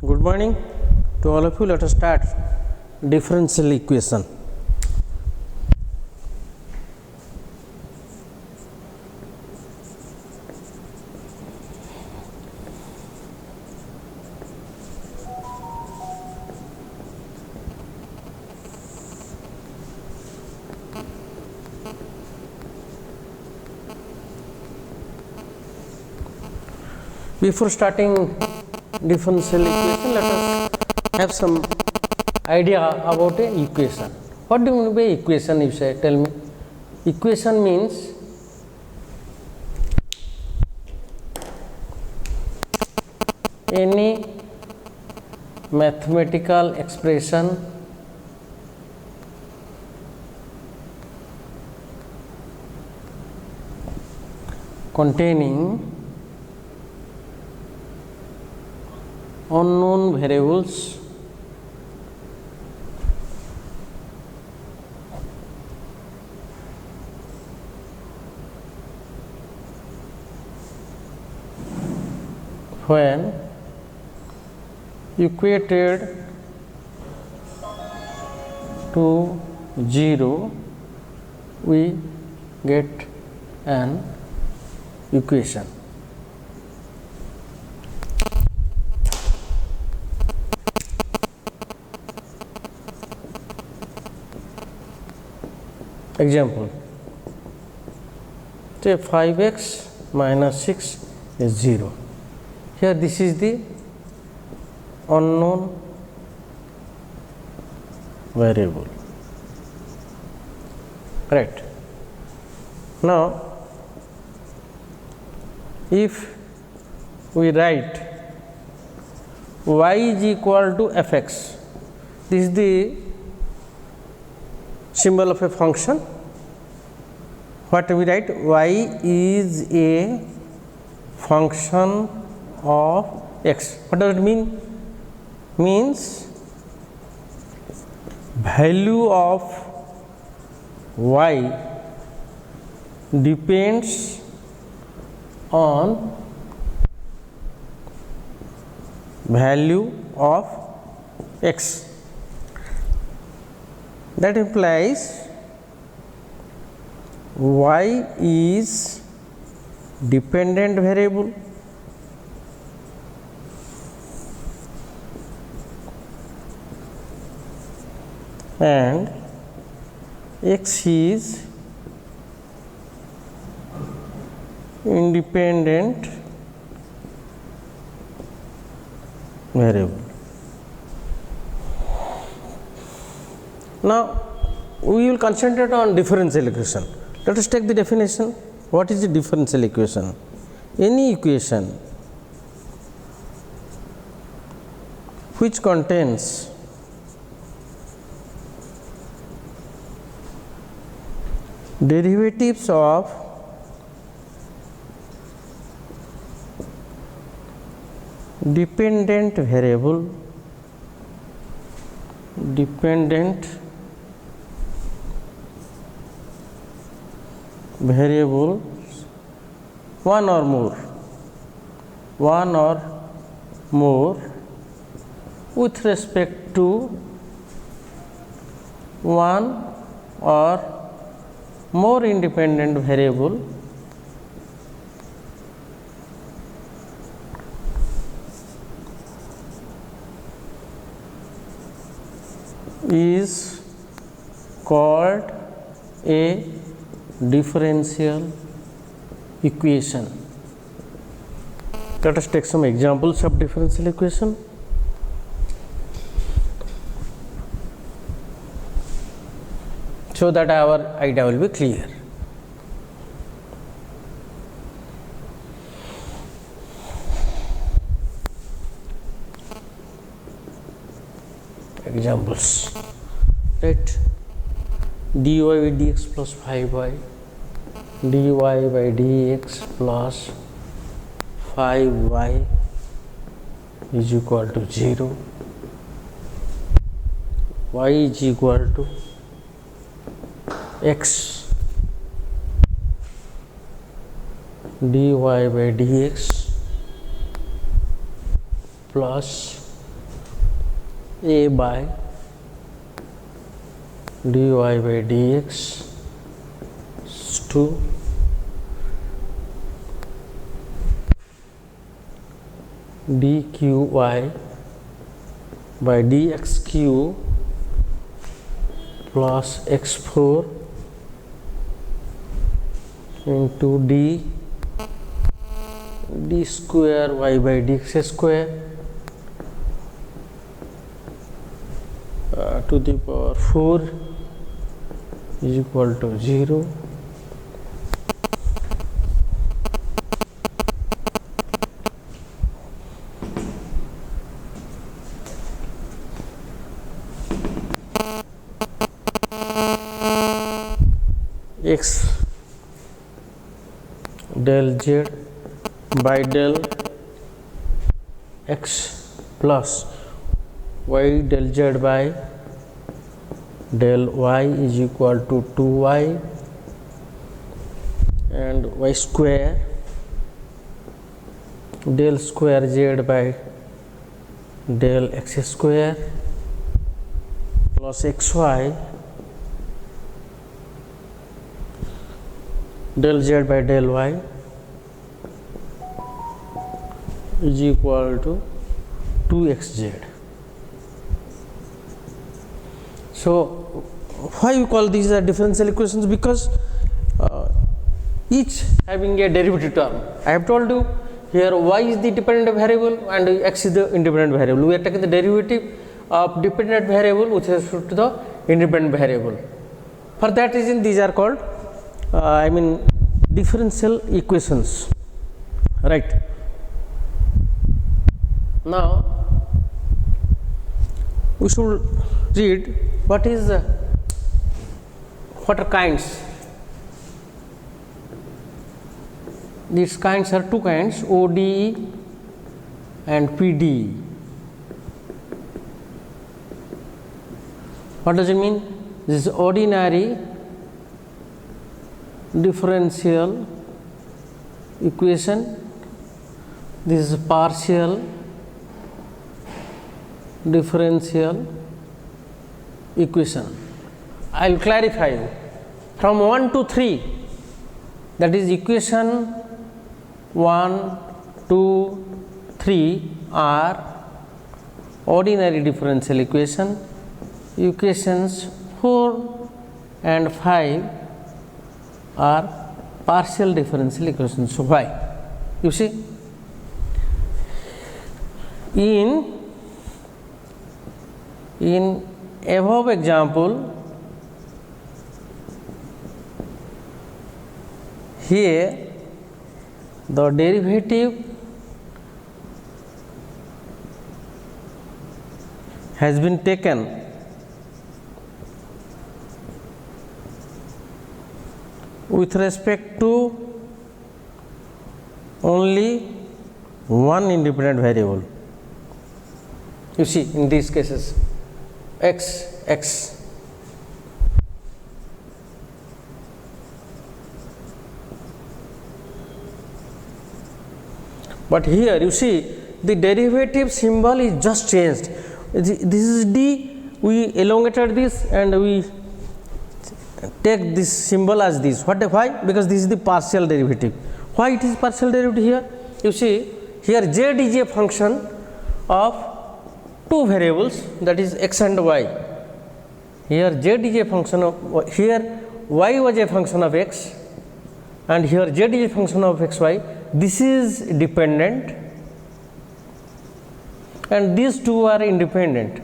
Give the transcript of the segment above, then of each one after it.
Good morning to all of you. Let us start differential equation. Before starting differential equation, let us have some idea about a equation. What do you mean by equation? You say, tell me. Equation means any mathematical expression containing unknown variables when equated to 0 we get an equation. Example, say 5x minus 6 is 0. Here this is the unknown variable, right? Now if we write y is equal to fx, this is the symbol of a function. What we write? Y is a function of x. What does it mean? Means value of y depends on value of x. That implies y is dependent variable and x is independent variable. Now we will concentrate on differential equation. Let us take the definition. What is the differential equation? Any equation which contains derivatives of dependent variables one or more with respect to one or more independent variable is called a differential equation. Let us take some examples of differential equation. So that our idea will be clear. Examples, right? dy by dx plus 5y, dy by dx plus 5y is equal to 0, y is equal to x dy by dx plus a by dy by dx to dqy by dxq plus x4 into d square y by dx square to the power 4 is equal to 0. X del z by del x plus y del z by del y is equal to 2y and y square del square z by del x square plus xy del z by del y is equal to 2xz. So why we call these are differential equations? Because each having a derivative term. I have told you here y is the dependent variable and x is the independent variable. We are taking the derivative of dependent variable with respect to the independent variable. For that reason these are called differential equations, right? Now we should read what are kinds. These kinds are two kinds, ODE and PDE. What does it mean? This is ordinary differential equation, this is partial differential equation. I will clarify you. From 1 to 3, that is equation 1, 2, 3 are ordinary differential equation. Equations 4 and 5 are partial differential equations. So why? You see, in above example, here the derivative has been taken with respect to only one independent variable. You see, in these cases x. But here you see the derivative symbol is just changed. This is d, we elongated this and we take this symbol as this. Why? Because this is the partial derivative. Why it is partial derivative here? You see, here z is a function of two variables, that is x and y. Here z is a function of, here y was a function of x and here z is a function of xy. This is dependent and these two are independent.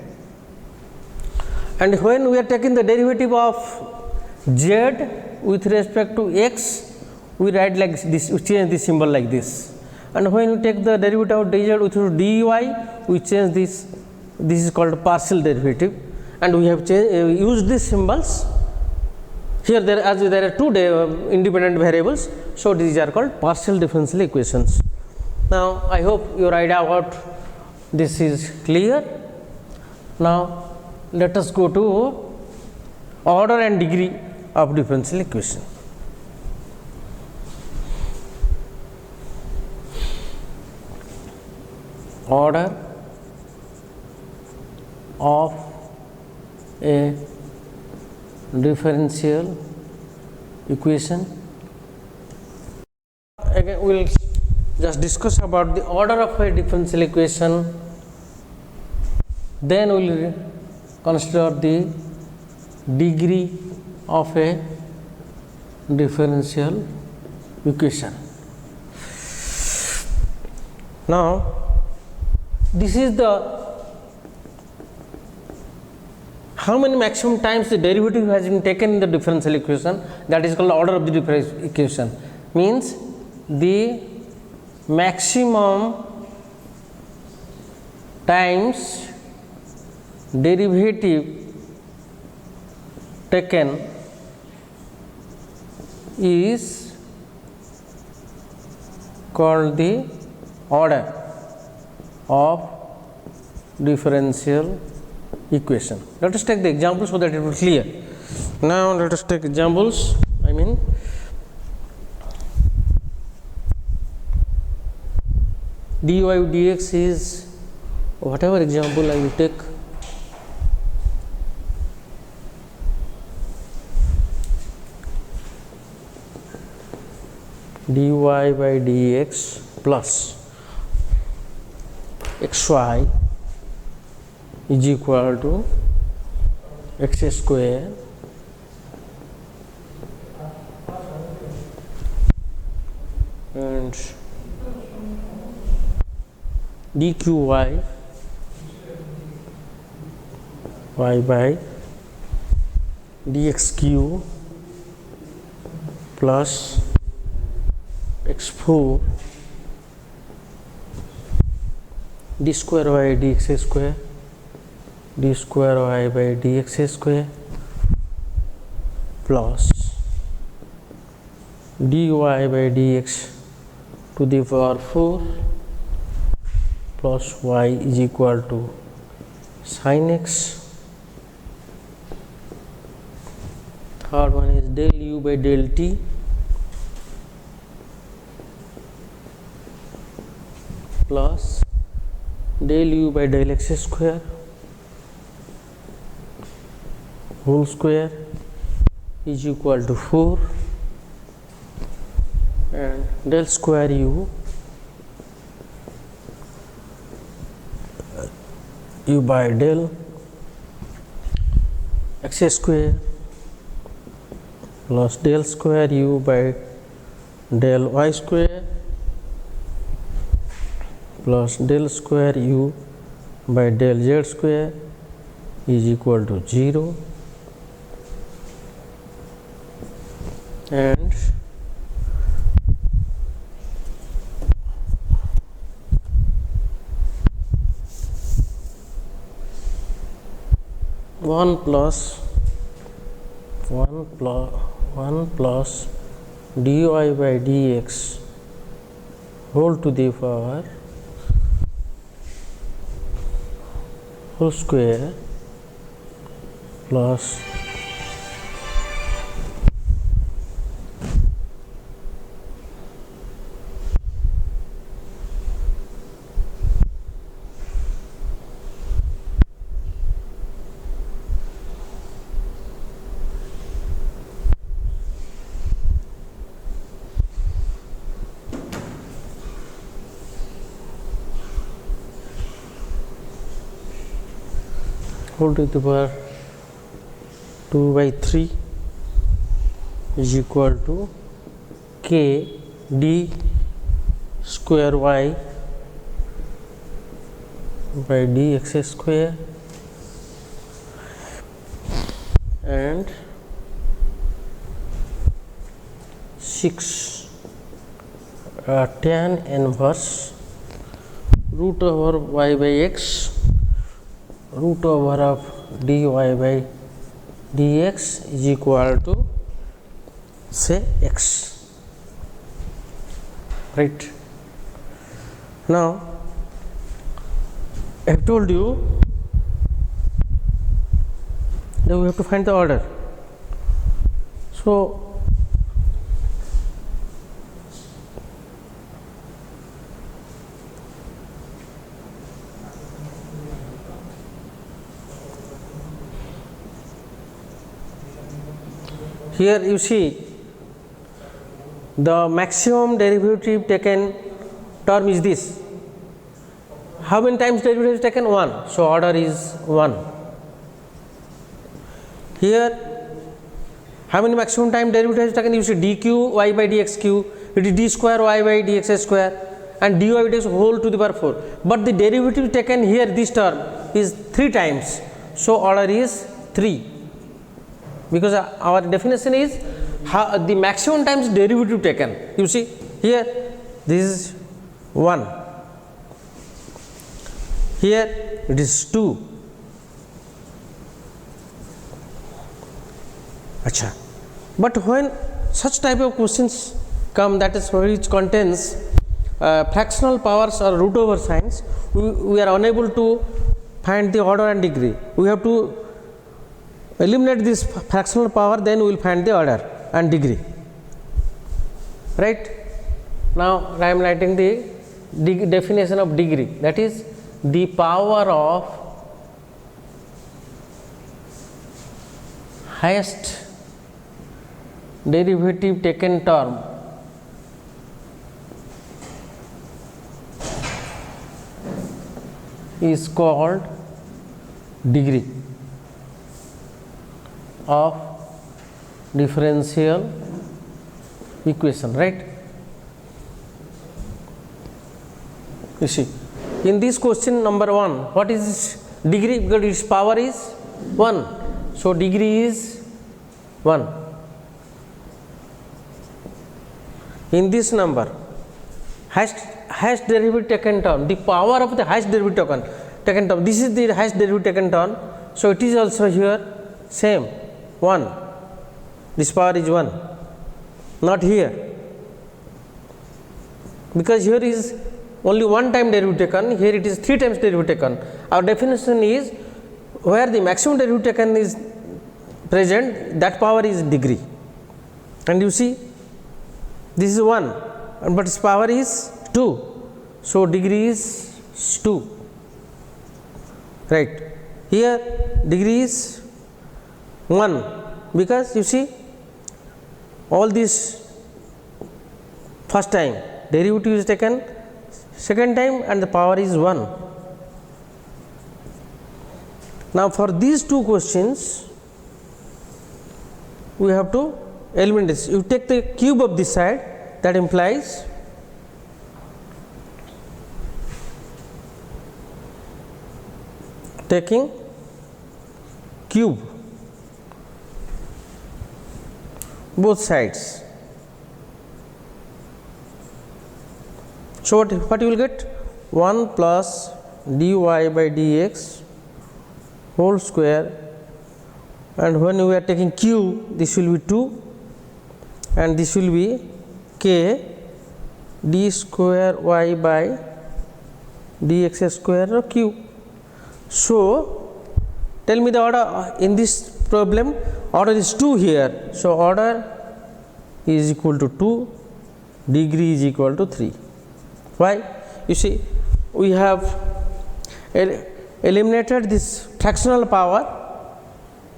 And when we are taking the derivative of z with respect to x, we write like this, we change the symbol like this. And when we take the derivative of dz with dy, we change this. This is called partial derivative, and we have used these symbols. Here there are two independent variables, so these are called partial differential equations. Now I hope your idea about this is clear. Now let us go to order and degree of differential equation. Order of a differential equation. Again we will just discuss about the order of a differential equation, then we will consider the degree of a differential equation. Now this is the how many maximum times the derivative has been taken in the differential equation, that is called order of the differential equation, means the maximum times derivative taken is called the order of differential equation. Let us take the example so that it will clear. Now let us take examples. dy dx is whatever example I will take. dy by dx plus xy is equal to x square and dqy y by dxq plus x4 d square y dx square d square y by dx square plus dy by dx to the power 4 plus y is equal to sin x. Third one is del u by del t plus del u by del x square whole square is equal to 4 and del square u by del x square plus del square u by del y square plus del square u by del z square is equal to 0 and one plus dy by dx whole to the power whole square plus whole to the power 2 by 3 is equal to k d square y by dx square and 6 tan inverse root over y by x root over of dy by dx is equal to say x, right. Now I have told you that we have to find the order. So here you see the maximum derivative taken term is this. How many times derivative is taken? 1. So, order is 1. Here how many maximum time derivative is taken? You see dq y by dx q, it is d square y by dx square and dy by dx whole to the power 4. But the derivative taken here this term is 3 times. So, order is 3, because our definition is how the maximum times derivative taken. You see here this is 1, here it is 2. Achha. But when such type of questions come, that is which contains fractional powers or root over signs, we are unable to find the order and degree. We have to eliminate this fractional power, then we will find the order and degree, right. Now, I am writing the definition of degree, that is the power of highest derivative taken term is called degree of differential equation, right. You see in this question number 1, what is degree? Because its power is 1, so degree is 1. In this number, highest derivative taken term, the power of the highest derivative taken term, this is the highest derivative taken term, so it is also here same 1, this power is 1, not here, because here is only 1 time derivative taken, here it is 3 times derivative taken. Our definition is where the maximum derivative taken is present, that power is degree, and you see this is 1, but its power is 2, so degree is 2, right. Here degree is 1, because you see all this first time derivative is taken, second time and the power is 1. Now, for these two questions we have to eliminate this. You take the cube of this side, that implies taking cube both sides. So, what you will get? 1 plus dy by dx whole square, and when we are taking cube, this will be 2 and this will be k d square y by dx square or cube. So, tell me the order in this problem. Order is 2 here, so order is equal to 2, degree is equal to 3. Why? You see, we have eliminated this fractional power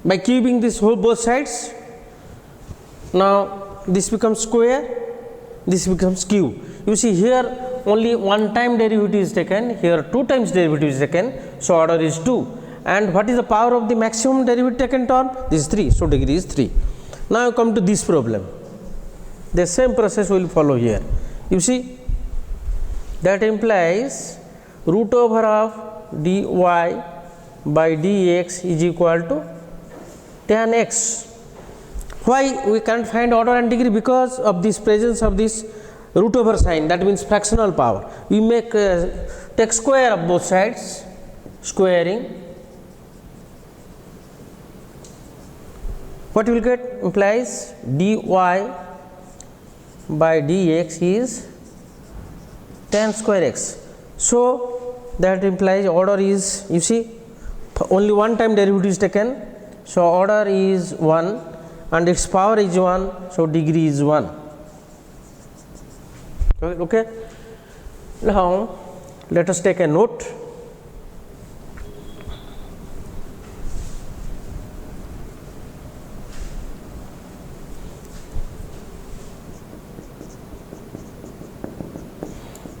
by cubing this whole both sides. Now, this becomes square, this becomes cube. You see here only 1 time derivative is taken, here 2 times derivative is taken, so order is 2. And what is the power of the maximum derivative taken term? This is 3, so degree is 3. Now, you come to this problem. The same process will follow here. You see, that implies root over of dy by dx is equal to tan x. Why we can't find order and degree? Because of this presence of this root over sign, that means fractional power. We make take square of both sides, squaring. What you will get? Implies dy by dx is tan square x. So, that implies order is, you see, only 1 time derivative is taken, so order is 1 and its power is 1, so degree is 1. Okay. Now, let us take a note.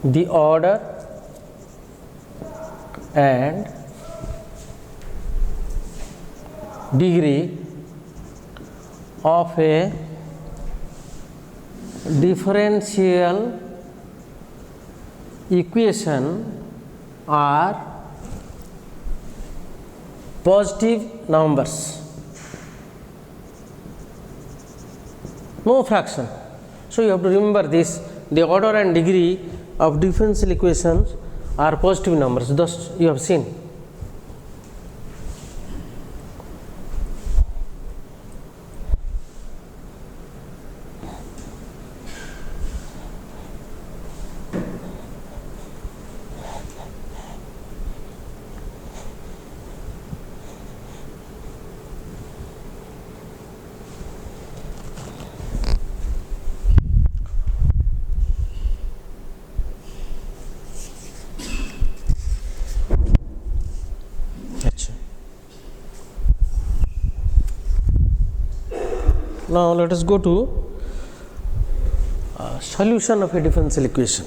the order and degree of a differential equation are positive numbers. No fraction. So you have to remember this, the order and degree of differential equations are positive numbers. Thus you have seen. Now let us go to solution of a differential equation.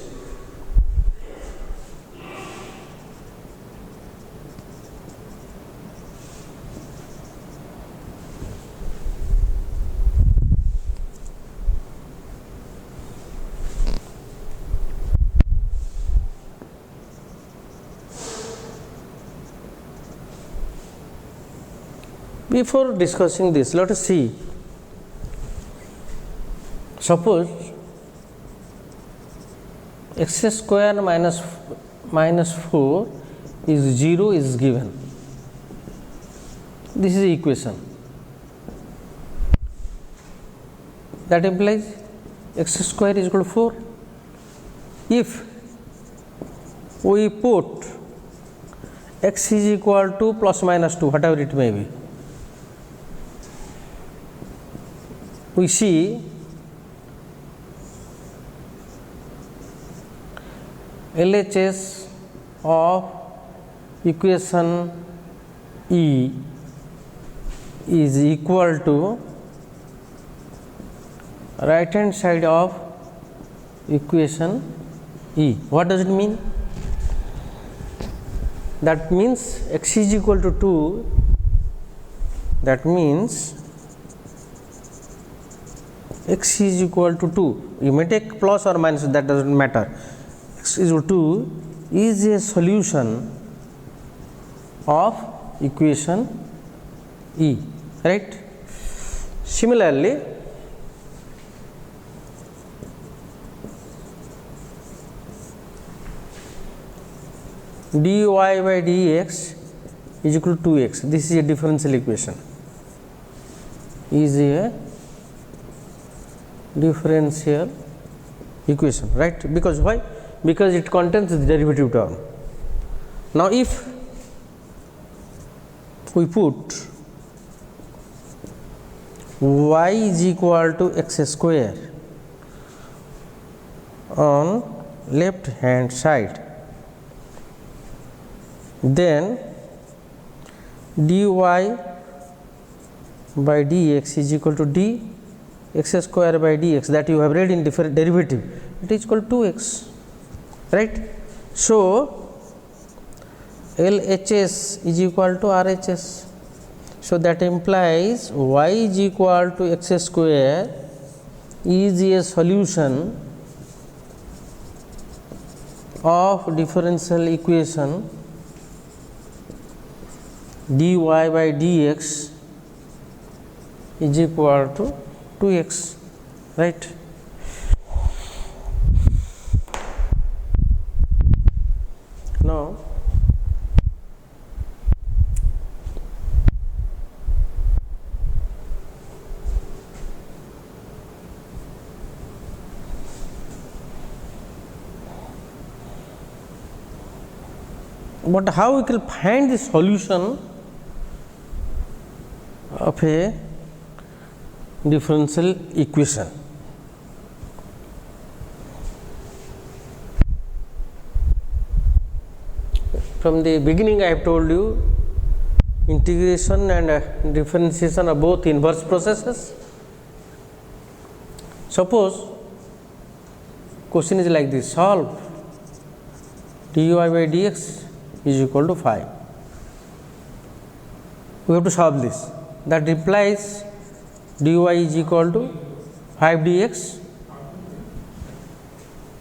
Before discussing this, let us see. Suppose x square minus 4 is 0 is given. This is the equation. That implies x square is equal to 4. If we put x is equal to plus minus 2, whatever it may be, we see LHS of equation E is equal to right hand side of equation E. What does it mean? That means x is equal to 2. That means x is equal to 2. You may take plus or minus, that doesn't matter. X is equal to is a solution of equation E, right? Similarly, dy by dx is equal to 2x. This is a differential equation. Is a differential equation, right? Because why? Because it contains the derivative term. Now if we put y is equal to x square on left hand side, then dy by dx is equal to d x square by dx, that you have read in different derivative, it is equal to 2x, right? So LHS is equal to RHS. So that implies y is equal to x square is a solution of differential equation dy by dx is equal to 2x, right? Now but how we can find the solution of a differential equation? From the beginning I have told you integration and differentiation are both inverse processes. Suppose question is like this: solve dy by dx is equal to 5. We have to solve this. That implies dy is equal to 5 dx.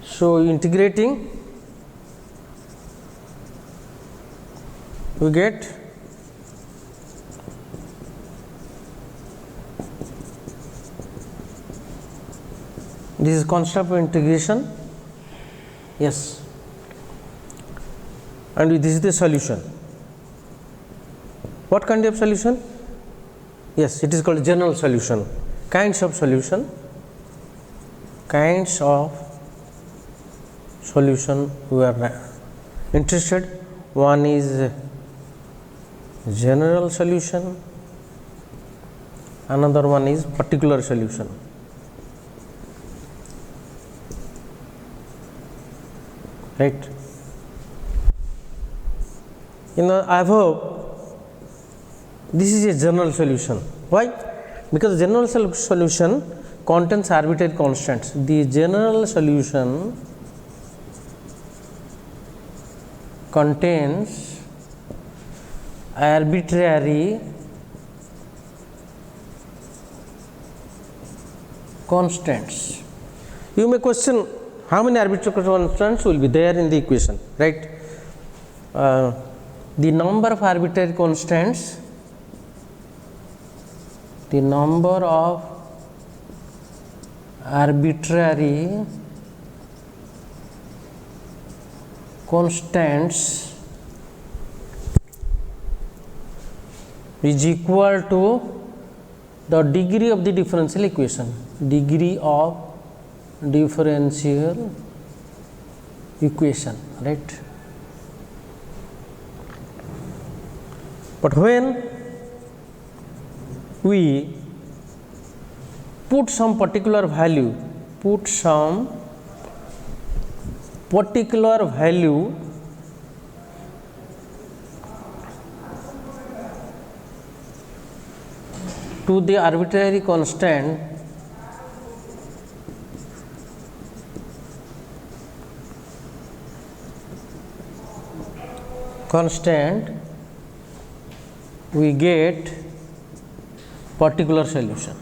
So, integrating we get this is constant of integration, yes, and this is the solution. What kind of solution? Yes, it is called general solution. Kinds of solution, we are interested. One is general solution, another one is particular solution. Right. In the above, this is a general solution. Why? Because general solution contains arbitrary constants. The general solution contains arbitrary constants. You may question how many arbitrary constants will be there in the equation, right? The number of arbitrary constants, the number of arbitrary constants is equal to the degree of the differential equation, degree of differential equation, right? But when we put some particular value, to the arbitrary constant, we get particular solution.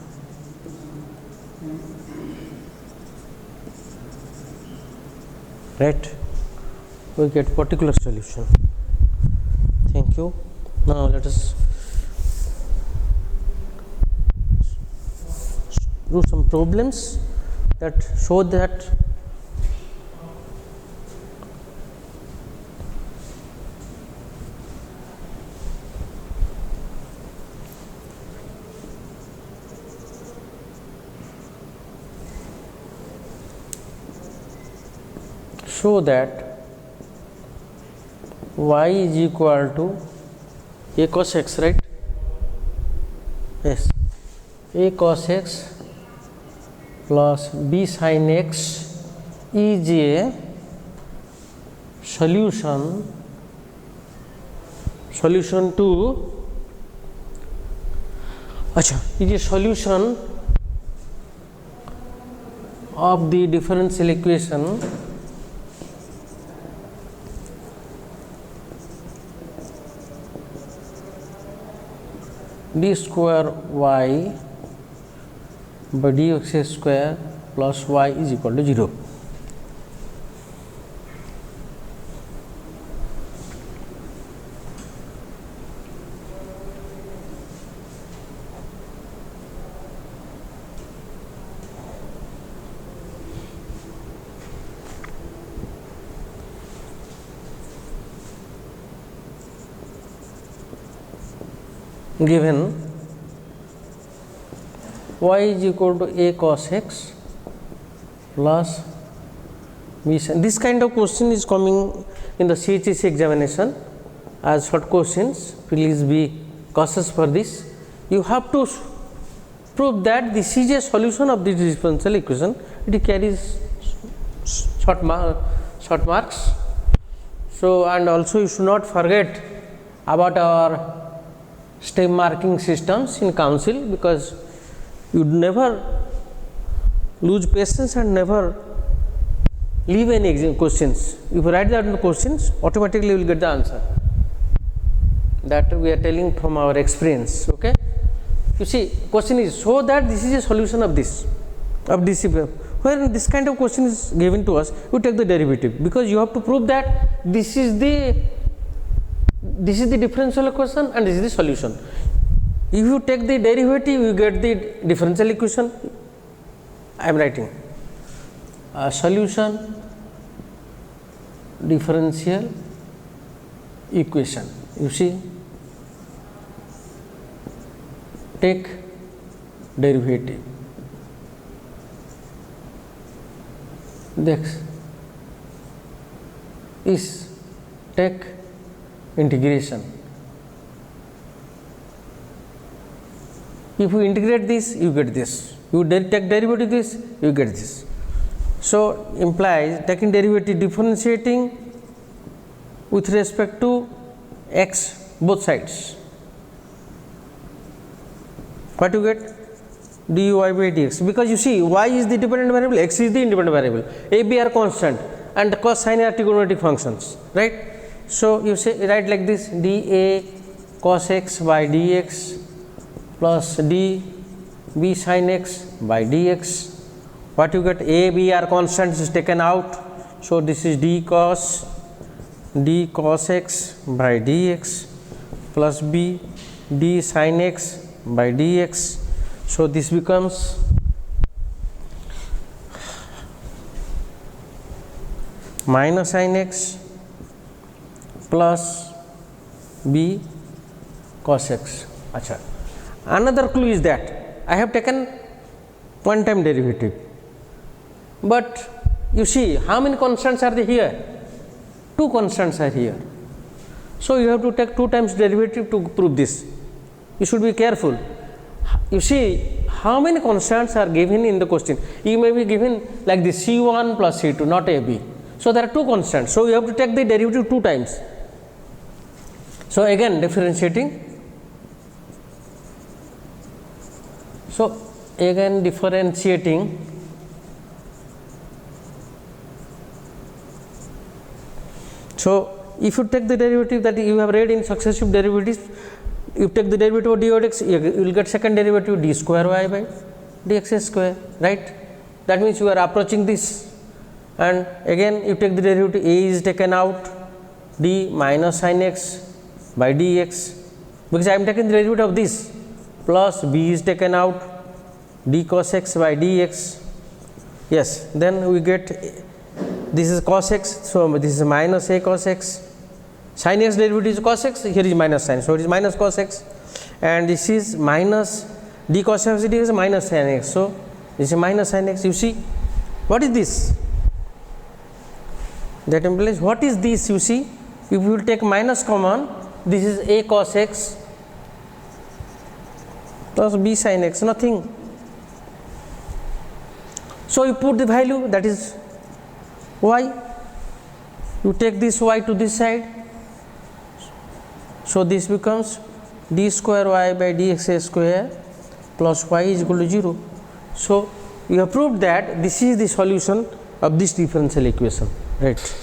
Right? We get particular solution. Thank you. Now let us do some problems that show that y is equal to a cos x, right? Yes, a cos x plus b sin x is a solution to is a solution of the differential equation d square y by dx square plus y is equal to 0. Given y is equal to a cos x plus b sin. This kind of question is coming in the CHSC examination as short questions. Please be cautious for this. You have to prove that this is a solution of the differential equation. It carries short marks. So, and also you should not forget about our step marking systems in council, because you never lose patience and never leave any questions. If you write down the questions, automatically you will get the answer. That we are telling from our experience. Okay. You see, question is so that this is a solution of this. When this kind of question is given to us, you take the derivative, because you have to prove that this is the differential equation and this is the solution. If you take the derivative, you get the differential equation. I am writing a solution differential equation. You see, take derivative. Next is take integration. If you integrate this, you get this. You take derivative this, you get this. So implies taking derivative, differentiating with respect to x both sides. What you get? dy by dx, because you see y is the dependent variable, x is the independent variable, a, b are constant and cos sin are trigonometric functions, right? So you say write like this, dA cos x by dx plus dB sin x by dx. What you get? A, b are constants is taken out, so this is d cos x by dx plus b d sin x by dx. So this becomes minus sin x plus b cos x. Achha. Another clue is that I have taken one time derivative, but you see how many constants are there here? Two constants are here. So you have to take two times derivative to prove this. You should be careful. You see how many constants are given in the question. You may be given like this, C1 plus C2, not AB. So there are two constants. So you have to take the derivative two times. So again differentiating. So again differentiating. So if you take the derivative that you have read in successive derivatives, you take the derivative of dy dx, you will get second derivative d square y by dx square, right? That means you are approaching this, and again you take the derivative, a is taken out, d minus sin x by dx, because I am taking the derivative of this, plus b is taken out, d cos x by dx. Yes, then we get this is cos x, so this is minus a cos x. Sin x derivative is cos x, here is minus sin, so it is minus cos x, and this is minus d cos x is minus sin x, so this is minus sin x. You see, what is this? That implies what is this? You see, if you will take minus common, this is a cos x plus b sin x, nothing. So you put the value, that is y. You take this y to this side. So this becomes d square y by dx square plus y is equal to 0. So you have proved that this is the solution of this differential equation, right?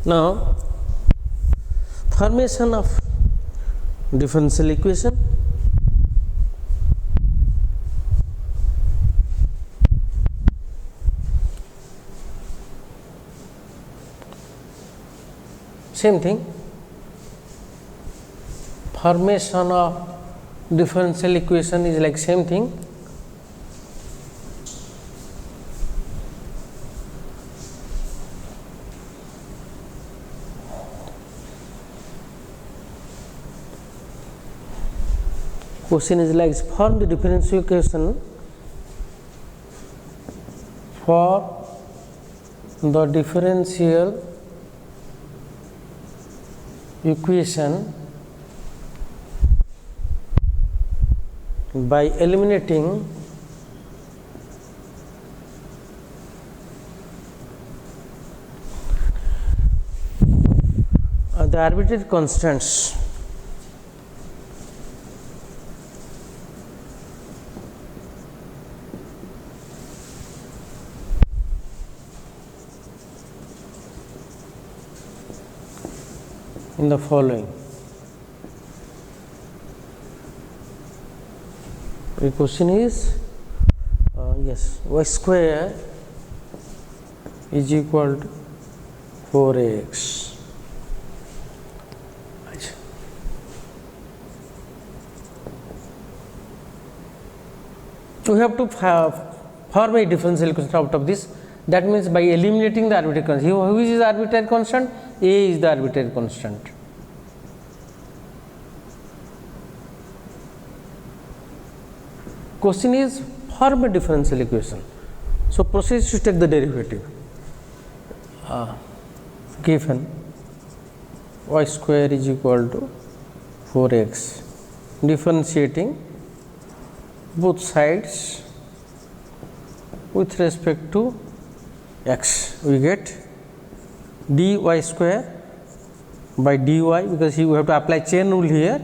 Now formation of differential equation. Same thing, formation of differential equation is like same thing. Question is like form the differential equation for the differential equation by eliminating the arbitrary constants in the following. The question is yes, y square is equal to 4x. We have to form a differential equation out of this. That means by eliminating the arbitrary constant. Who is the arbitrary constant? A is the arbitrary constant. Question is form a differential equation. So proceed to take the derivative. Given y square is equal to 4x, differentiating both sides with respect to x, we get dy square by dy, because you have to apply chain rule here.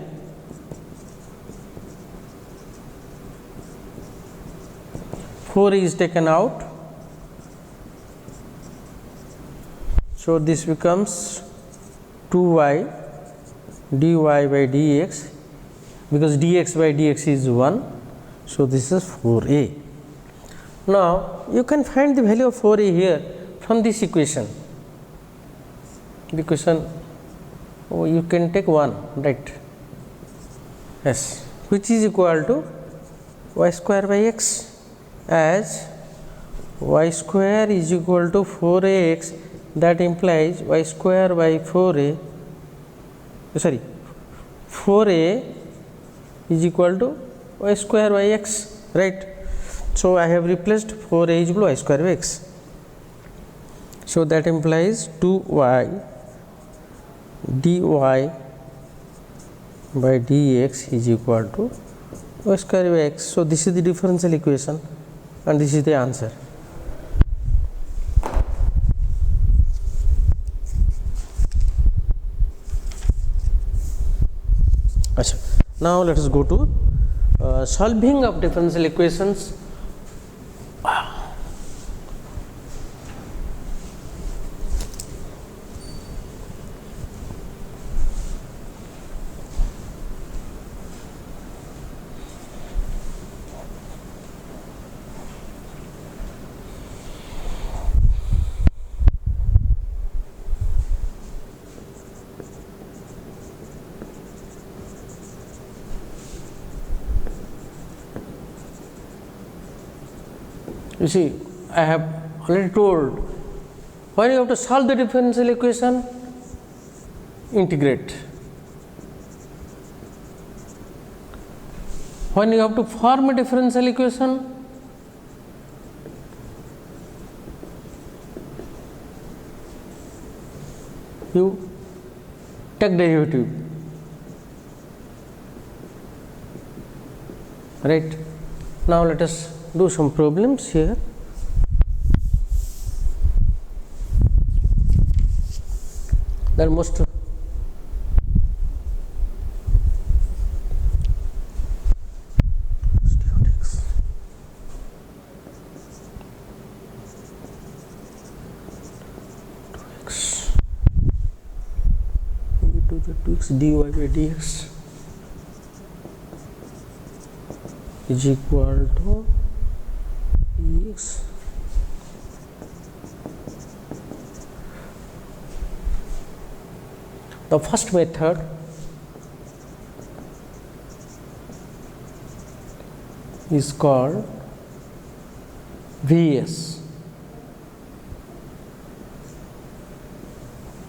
Four is taken out, so this becomes 2y dy by dx, because dx by dx is 1. So this is 4a. Now you can find the value of 4a here from this equation. The equation, you can take 1, right? Yes, which is equal to y square by x, as y square is equal to 4ax, that implies y square by 4a, 4a is equal to y square by x, right? So I have replaced 4a is equal to y square by x. So that implies 2y dy by dx is equal to y square by x. So this is the differential equation and this is the answer. Now let us go to solving of differential equations. You see, I have already told, when you have to solve the differential equation, integrate. When you have to form a differential equation, you take derivative, right? Now let us do some problems here. There most dy by dx is equal to dx the first method is called VS,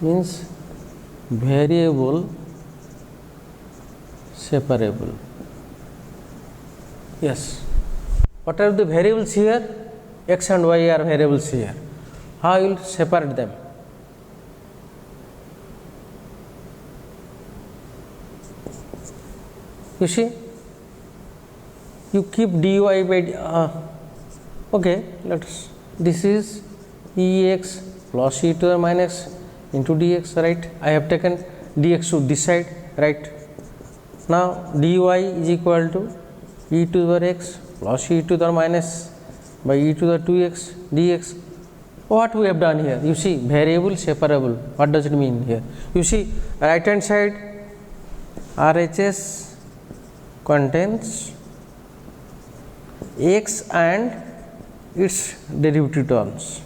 means variable separable. Yes, what are the variables here? X and y are variables here. How you will separate them? You see, you keep dy by okay, let's, this is ex plus e to the minus into dx, right? I have taken dx to this side, right? Now dy is equal to e to the power x plus e to the power minus by e to the 2x dx. What we have done here? You see, variable separable. What does it mean here? You see, right hand side RHS contains x and its derivative terms.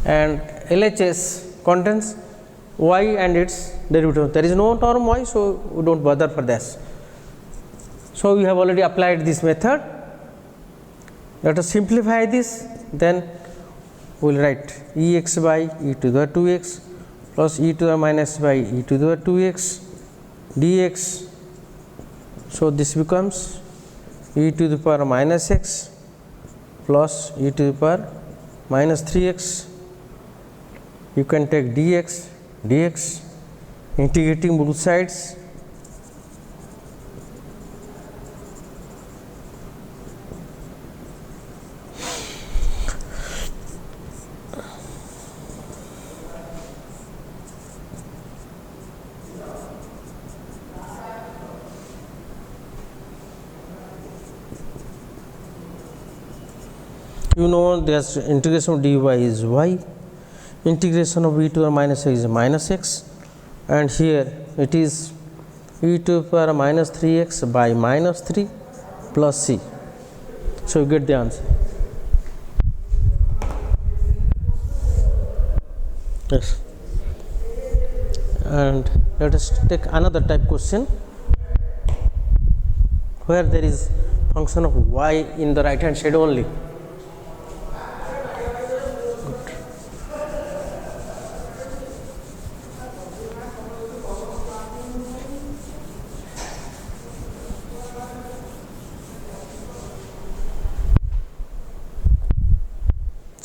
And LHS contains y and its derivative. There is no term y, so we don't bother for this. So we have already applied this method. Let us simplify this, then we will write Ex by e to the 2x plus e to the minus by e to the 2x dx. So this becomes e to the power minus x plus e to the power minus 3x. You can take dx, integrating both sides. You know, there's integration of dy is y, integration of e to the minus x is minus x, and here it is e to the power minus 3x by minus 3 plus c. So you get the answer. Yes. And let us take another type question where there is function of y in the right hand side only.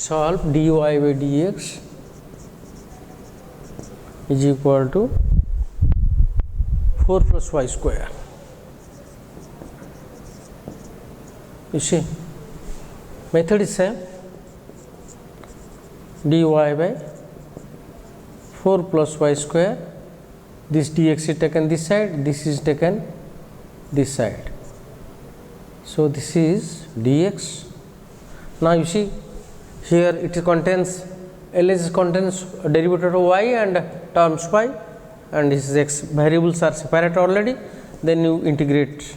Solve dy by dx is equal to 4 plus y square. You see, method is same. Dy by 4 plus y square. This dx is taken this side, this is taken this side. So this is dx. Now you see, here it contains LHS contains derivative of y and terms y, and this is x. Variables are separate already. Then you integrate.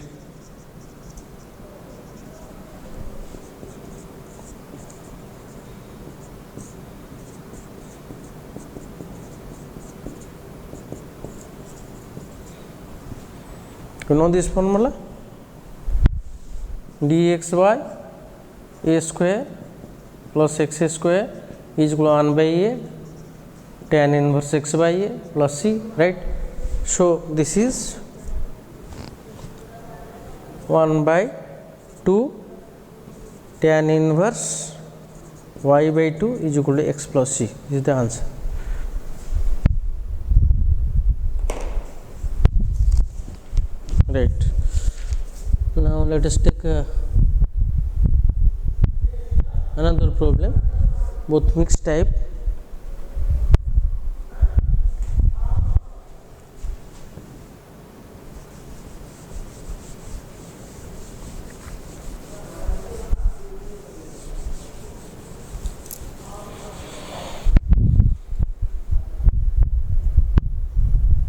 You know this formula? dx by a square plus x square is equal to 1 by a tan inverse x by a plus c, right? So this is 1 by 2 tan inverse y by 2 is equal to x plus c. This is the answer. Right. Now let us take another problem, both mixed type.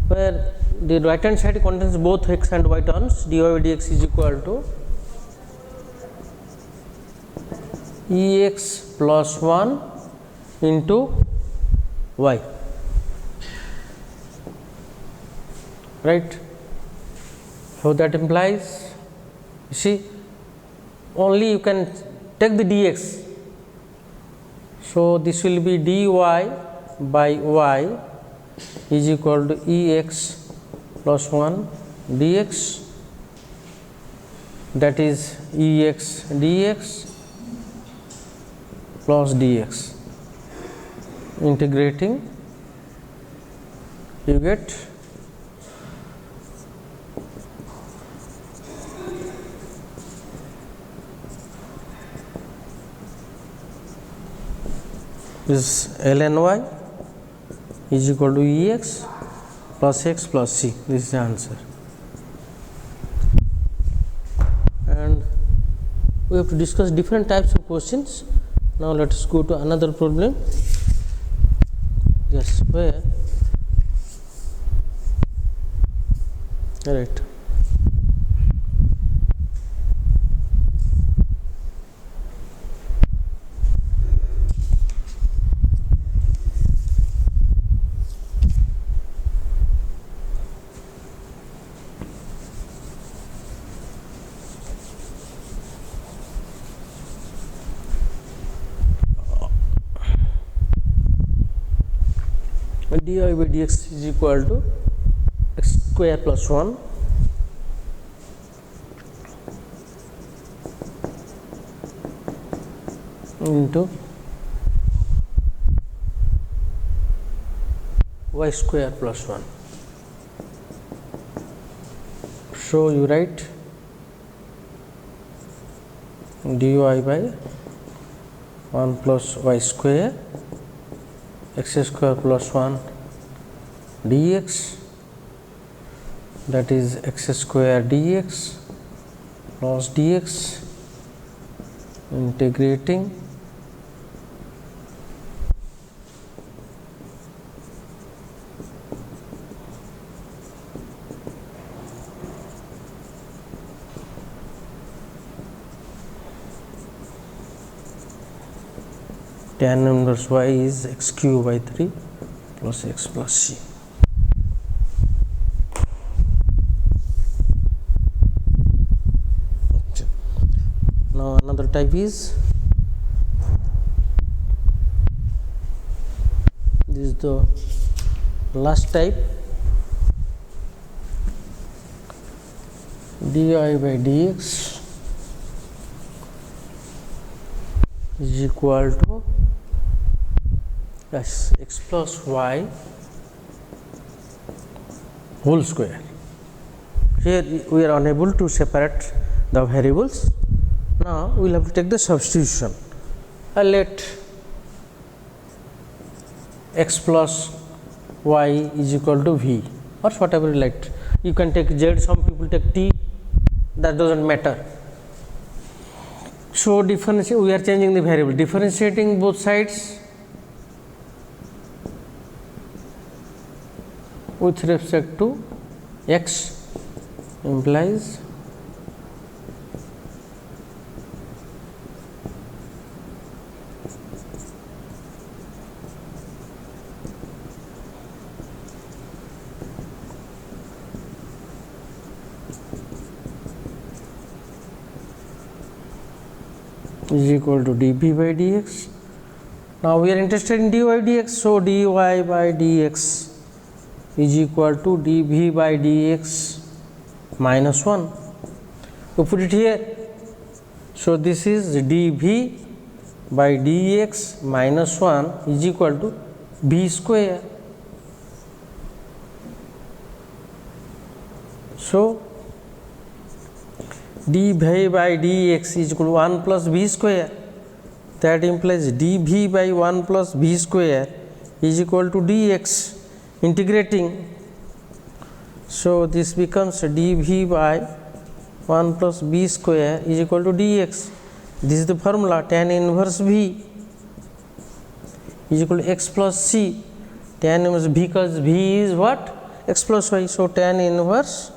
Where the right hand side contains both x and y terms, dy by dx is equal to ex plus 1 into y, right? So that implies, you see, only you can take the dx. So this will be dy by y is equal to ex plus 1 dx, that is ex dx plus dx. Integrating, you get is ln y is equal to ex plus x plus c. This is the answer. And we have to discuss different types of questions. Now let us go to another problem. Yes, where? Right. dy by dx is equal to x square plus 1 into y square plus 1. So you write dy by 1 plus y square x square plus 1 dx, that is x square dx plus dx integrating tan inverse y is x cube by 3 plus x plus c. Now another type is, this is the last type, dy by dx is equal to x plus y whole square. Here we are unable to separate the variables. Now we will have to take the substitution. Let x plus y is equal to v, or whatever you like. You can take z, some people take t, that doesn't matter. So differentiate, we are changing the variable, differentiating both sides with respect to x implies is equal to dv by dx. Now we are interested in dy dx, so dy by dx is equal to dv by dx minus 1. We put it here. So this is dv by dx minus 1 is equal to v square. So dv by dx is equal to 1 plus v square. That implies dv by 1 plus v square is equal to dx. Integrating, so this becomes dv by 1 plus b square is equal to dx. This is the formula, tan inverse v is equal to x plus c. Tan inverse v, because v is what? X plus y. So tan inverse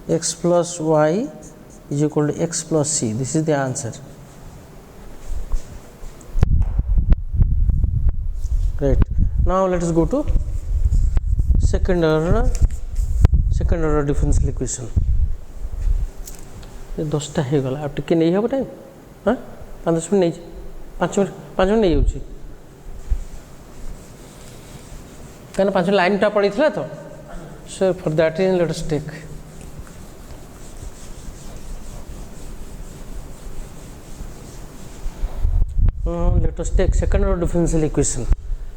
x plus y is equal to x plus c. This is the answer. Great. Now let us go to second order differential equation. ये 10टा हो गला, अब टिके नहीं हम time, हाँ 5 minute नहीं, 5 minute नहीं होची, कहना 5 लाइन टा पड़ी थी तो, so for that reason let us take. Let us take second order differential equation.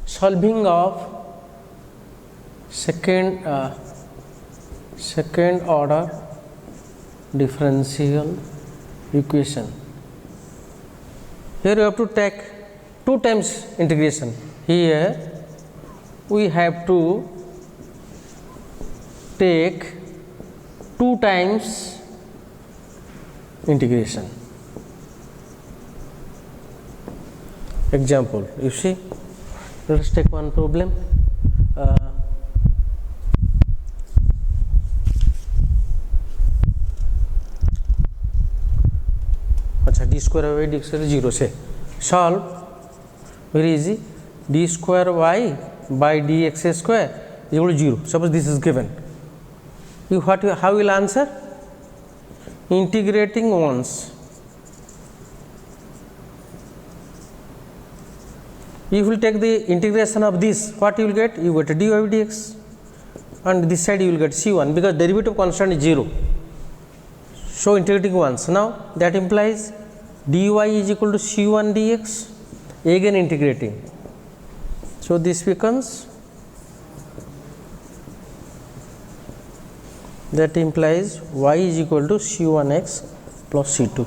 Solving of second order differential equation. Here you have to take 2 times integration. Here we have to take 2 times integration. Example, you see, let us take one problem. अच्छा, d square y d square 0 से solve, very easy. D square y by dx square is equal to 0. Suppose this is given. How will answer? Integrating once. If you will take the integration of this, what you will get? You get dy by dx, and this side you will get c1 because derivative constant is 0. So integrating once. Now that implies dy is equal to c1 dx. Again integrating. So this becomes, that implies y is equal to c1x plus c2.